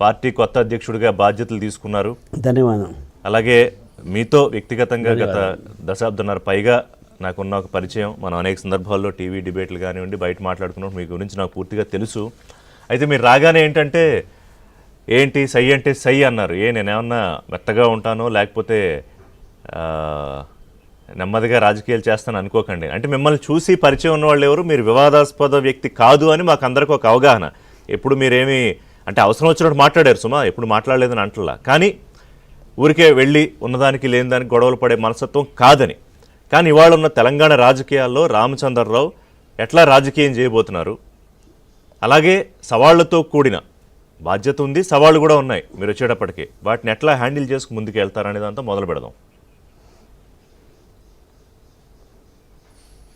Party కొత్త అధ్యక్షుడిగా బాధ్యతలు తీసుకున్నారు. ధన్యవాదం. అలాగే మీతో వ్యక్తిగతంగా గత దశాబ్దన్నర పైగా నాకున్న ఒక పరిచయం. మనం అనేక సందర్భాల్లో టీవీ డిబేట్లు కానివ్వండి, బయట మాట్లాడుకున్నప్పుడు మీ గురించి నాకు పూర్తిగా తెలుసు. అయితే మీరు రాగానే ఏంటంటే ఏంటి సై అంటే సై అన్నారు. నేనేమన్నా మెత్తగా ఉంటానో లేకపోతే నెమ్మదిగా రాజకీయాలు చేస్తాను అనుకోకండి. అంటే మిమ్మల్ని చూసి పరిచయం ఉన్నవాళ్ళు ఎవరు, మీరు వివాదాస్పద వ్యక్తి కాదు అని మాకు అందరికీ ఒక అవగాహన. ఎప్పుడు మీరేమి అంటే అవసరం వచ్చినట్టు మాట్లాడారు సుమా, ఎప్పుడు మాట్లాడలేదని అంటలా. కానీ ఊరికే వెళ్ళి ఉన్నదానికి లేని దానికి గొడవలు పడే మనస్తత్వం కాదని. కానీ ఇవాళ ఉన్న తెలంగాణ రాజకీయాల్లో రామచంద్రరావు ఎట్లా రాజకీయం చేయబోతున్నారు, అలాగే సవాళ్లతో కూడిన బాధ్యత ఉంది, సవాళ్ళు కూడా ఉన్నాయి మీరు వచ్చేటప్పటికి. వాటిని ఎట్లా హ్యాండిల్ చేసుకు ముందుకు వెళ్తారనే దాంతో మొదలు పెడదాం.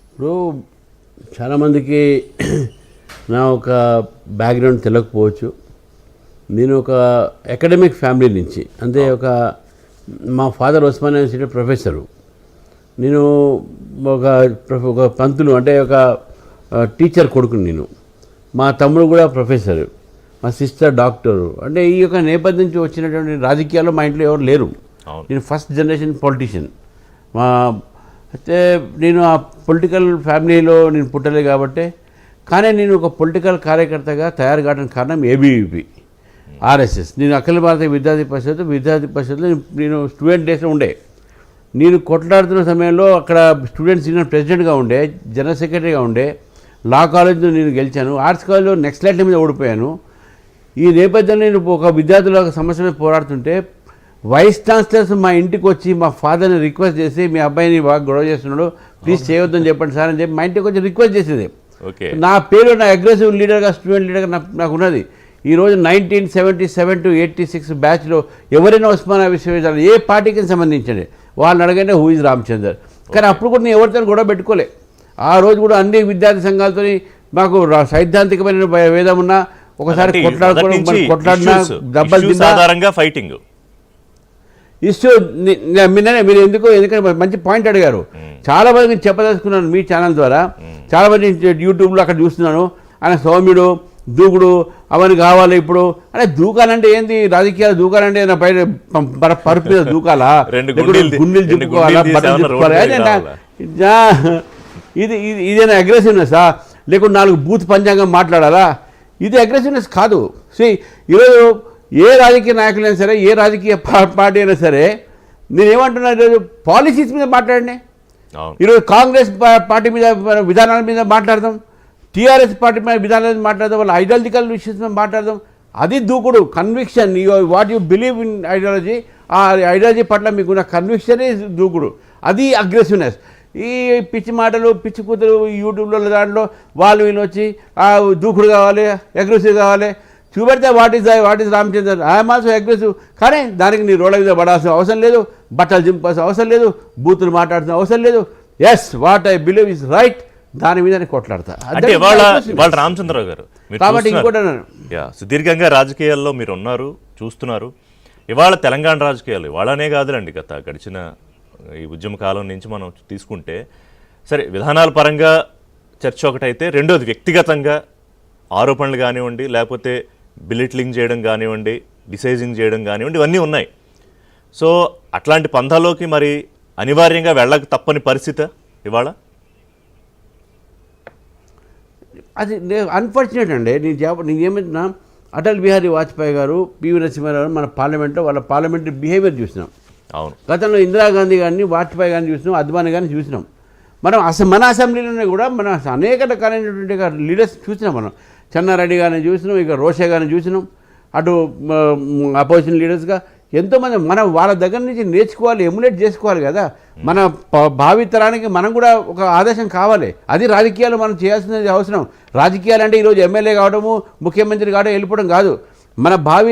ఇప్పుడు చాలామందికి నా ఒక బ్యాక్గ్రౌండ్ తెలియకపోవచ్చు. నేను ఒక అకాడమిక్ ఫ్యామిలీ నుంచి, అంటే మా ఫాదర్ ఉస్మానియా యూనివర్సిటీ ప్రొఫెసరు, నేను ఒక పంతులు అంటే ఒక టీచర్ కొడుకుని నేను. మా తమ్ముడు కూడా ప్రొఫెసరు, మా సిస్టర్ డాక్టరు. అంటే ఈ యొక్క నేపథ్యం నుంచి వచ్చినటువంటి రాజకీయాల్లో మా ఇంట్లో ఎవరు లేరు. నేను ఫస్ట్ జనరేషన్ పొలిటీషియన్. అయితే నేను ఆ పొలిటికల్ ఫ్యామిలీలో నేను పుట్టలేదు కాబట్టి. కానీ నేను ఒక పొలిటికల్ కార్యకర్తగా తయారు కావడానికి కారణం ఏబీవీపీ, ఆర్ఎస్ఎస్. నేను అఖిల భారతీయ విద్యార్థి పరిషత్లో నేను స్టూడెంట్ డేస్లో ఉండే. నేను కొట్లాడుతున్న సమయంలో అక్కడ స్టూడెంట్స్ యూనియన్ ప్రెసిడెంట్గా ఉండే, జనరల్ సెక్రటరీగా ఉండే. లా కాలేజ్లో నేను గెలిచాను. ఆర్ట్స్ కాలేజ్లో నెక్స్ట్లైట్ మీద ఓడిపోయాను. ఈ నేపథ్యంలో నేను ఒక విద్యార్థుల సమస్య మీద పోరాడుతుంటే వైస్ ఛాన్సలర్స్ మా ఇంటికి వచ్చి మా ఫాదర్ని రిక్వెస్ట్ చేసి, మీ అబ్బాయిని బాగా గొడవ చేస్తున్నాడు, ప్లీజ్ చేయొద్దని చెప్పండి సార్ అని చెప్పి మా ఇంటికి వచ్చి రిక్వెస్ట్ చేసేది. నా పేరు, నా అగ్రెసివ్ లీడర్గా, స్టూడెంట్ లీడర్గా నాకు ఉన్నది. ఈరోజు 1977 to 86 బ్యాచ్లో ఎవరైనా ఉస్మానియా విశ్వవిద్యాలయం ఏ పార్టీకి సంబంధించండి వాళ్ళని అడగండి హూ ఇస్ రామచందర్. కానీ అప్పుడు కూడా నేను ఎవరితో గొడవ పెట్టుకోలే. ఆ రోజు కూడా అన్ని విద్యార్థి సంఘాలతో మాకు సైద్ధాంతికమైన భేదం ఉన్నా, ఒకసారి కొట్లాడినా దెబ్బలు తిన్నా ఫైటింగ్ ఇష్యూ మీరు ఎందుకంటే మంచి పాయింట్ అడిగారు. చాలా మంది నేను చెప్పదలుచుకున్నాను మీ ఛానల్ ద్వారా. చాలా మంది యూట్యూబ్లో అక్కడ చూస్తున్నాను, ఆయన సౌమ్యుడు దూకుడు అవన్నీ కావాలి. ఇప్పుడు అంటే దూకాలంటే ఏంది, రాజకీయాలు దూకాలంటే పైన పరుపు మీద దూకాలా, గుండెలు దిప్పుకోవాలా, బట్టలు దిప్పుకోవాలా? ఇదేనా అగ్రెసివ్నెస్సా? లేకుంటే 4 బూత్ పంచాంగం మాట్లాడాలా? ఇది అగ్రెసివ్నెస్ కాదు. ఈరోజు ఏ రాజకీయ నాయకులైనా సరే, ఏ రాజకీయ పార్టీ అయినా సరే, నేనేమంటున్నా, ఈరోజు పాలసీస్ మీద మాట్లాడండి. ఈరోజు కాంగ్రెస్ పార్టీ మీద విధానాల మీద మాట్లాడదాం, టీఆర్ఎస్ పార్టీ మీద విధానాల మీద మాట్లాడదాం, వాళ్ళ ఐడియాలజికల్ ఇష్యూస్ మీద మాట్లాడదాం. అది దూకుడు. Conviction, what you believe in ideology, ఆ ఐడియాలజీ పట్ల మీకున్న కన్విక్షనే దూకుడు. అది అగ్రెసివ్నెస్. ఈ పిచ్చి మాటలు, పిచ్చి కూతురు యూట్యూబ్లో దాంట్లో వాళ్ళు వీళ్ళు వచ్చి దూకుడు కావాలి, అగ్రెసివ్ కావాలి చూపెడితే what is Ramachandran, I'm also aggressive. కానీ దానికి నీ రోడ్ల మీద పడాల్సిన అవసరం లేదు, బట్టలు చింపాల్సిన అవసరం లేదు, బూతులు మాట్లాడాల్సిన అవసరం లేదు. Yes, what I believe is right, దాని మీద కొట్లాడతా. అంటే రామచంద్రరావు గారు కాబట్టి ఇంకోటి సుదీర్ఘంగా రాజకీయాల్లో మీరు ఉన్నారు, చూస్తున్నారు. ఇవాళ తెలంగాణ రాజకీయాలు ఇవాళనే కాదులండి, గడిచిన ఈ ఉద్యమ కాలం నుంచి మనం తీసుకుంటే సరే, విధానాల పరంగా చర్చ ఒకటైతే, రెండోది వ్యక్తిగతంగా ఆరోపణలు కానివ్వండి, లేకపోతే బిలిట్లింగ్ చేయడం కానివ్వండి, డిసైజింగ్ చేయడం కానివ్వండి, ఇవన్నీ ఉన్నాయి. సో అట్లాంటి పంథాలోకి మరి అనివార్యంగా వెళ్ళక తప్పని పరిస్థితి ఇవాళ. అది అన్ఫార్చునేట్ అండి. నేను ఏమంటున్నా, అటల్ బిహారీ వాజ్పేయి గారు, పివి నరసింహారావు మన పార్లమెంట్లో వాళ్ళ పార్లమెంటరీ బిహేవియర్ చూసినాం. అవును, గతంలో ఇందిరాగాంధీ గారిని, వాజ్పేయి గారిని చూసినాం, అద్వానీ గారిని చూసినాం. మనం మన అసెంబ్లీలోనే కూడా మన అనేక రకాలైనటువంటి లీడర్స్ చూసినాం. మనం చెన్నారెడ్డి గారిని చూసినాం, ఇక రోషే గారిని చూసినాం, అటు అపోజిషన్ లీడర్స్గా ఎంతోమంది. మనం వాళ్ళ దగ్గర నుంచి నేర్చుకోవాలి, ఎమ్యులేట్ చేసుకోవాలి కదా. మన భావితరానికి మనం కూడా ఒక ఆదేశం కావాలి. అది రాజకీయాలు మనం చేయాల్సినది అవసరం. రాజకీయాలు అంటే ఈరోజు ఎమ్మెల్యే కావడము, ముఖ్యమంత్రి కావడం, వెళ్ళిపోవడం కాదు. మన భావి